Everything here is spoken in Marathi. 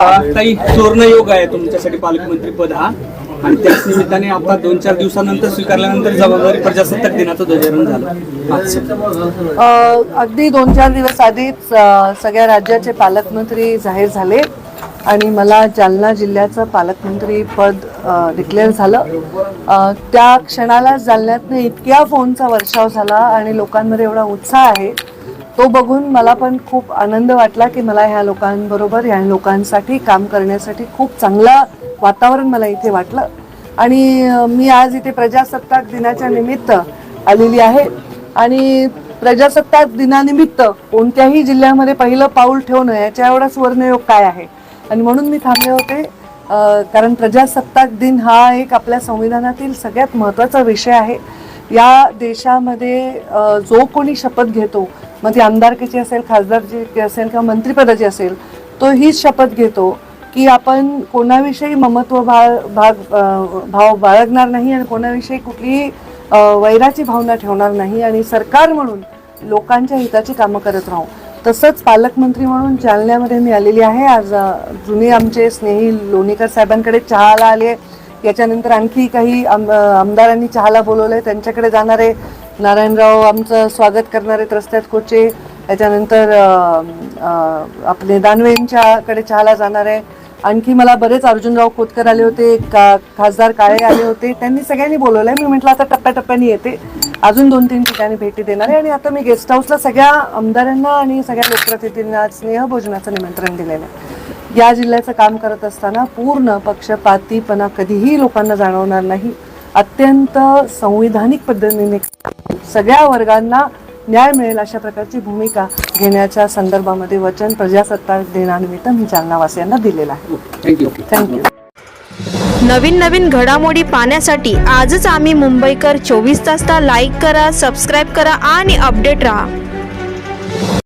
काही सुवर्णयोग आहे तुमच्यासाठी पालकमंत्री पद हा, आणि त्याच निमित्ताने आता 2-4 दिवसानंतर स्वीकारल्यानंतर जबाबदारी प्रजासत्ताक दिनाचं ध्वजारोहण झालं. अगदी 2-4 दिवस आधीच सगळ्या राज्याचे पालकमंत्री जाहीर झाले आणि मला जालना जिल्ह्याचं पालकमंत्री पद डिक्लेअर झालं. त्या क्षणाला जालन्यातनं इतक्या फोनचा वर्षाव झाला आणि लोकांमध्ये एवढा उत्साह आहे, तो बघून मला पण खूप आनंद वाटला की मला ह्या लोकांबरोबर ह्या लोकांसाठी काम करण्यासाठी खूप चांगलं वातावरण मला इथे वाटलं. आणि मी आज इथे प्रजासत्ताक दिनाच्या निमित्त आलेली आहे आणि प्रजासत्ताक दिनानिमित्त कोणत्याही जिल्ह्यामध्ये पहिलं पाऊल ठेवणं याच्या एवढा सुवर्णयोग काय आहे, आणि म्हणून मी थांबले होते. कारण प्रजासत्ताक दिन हा एक आपल्या संविधानातील सगळ्यात महत्त्वाचा विषय आहे. या देशामध्ये जो कोणी शपथ घेतो, मग ती आमदारकीची असेल, खासदारची असेल किंवा मंत्रिपदाची असेल, तो हीच शपथ घेतो की आपण कोणाविषयी ममत्व भाव बाळगणार नाही आणि कोणाविषयी कुठलीही वैराची भावना ठेवणार नाही आणि सरकार म्हणून लोकांच्या हिताची कामं करत राहू. तसंच पालकमंत्री म्हणून जालन्यामध्ये मी आलेली आहे. आज जुने आमचे स्नेही लोणीकर साहेबांकडे चहाला आले. याच्यानंतर आणखी काही आमदारांनी चहाला बोलवलं आहे, त्यांच्याकडे जाणार आहे. नारायणराव आमचं स्वागत करणार आहेत रस्त्यात कोचे. त्याच्यानंतर आपले दानवेंच्याकडे चहाला जाणार आहे. आणखी मला बरेच अर्जुनराव खोतकर आले होते, खासदार काळे आले होते, त्यांनी सगळ्यांनी बोलवलं आहे. मी म्हटलं आता टप्प्याटप्प्याने येते, अजून 2-3 ठिकाणी भेटी देणार आहे. आणि आता मी गेस्ट हाऊसला सगळ्या आमदारांना आणि सगळ्या लोकप्रतिनिधींना स्नेहभोजनाचं निमंत्रण दिलेलं आहे. या जिल्ह्याचं काम करत असताना पूर्ण पक्षपातीपणा कधीही लोकांना जाणवणार नाही. अत्यंत संविधानिक पद्धतीने सगळ्या वर्गांना न्याय मिळेल अशा प्रकारची भूमिका घेण्याच्या संदर्भामध्ये वचन प्रजासत्ताक दिनानिमित्त मी जालनावासियांना दिलेलं आहे. थँक्यू. नवीन घडामोडी पाहण्यासाठी आजच आम्ही मुंबईकर 24 तासला लाईक करा, सबस्क्राईब करा आणि अपडेट रहा.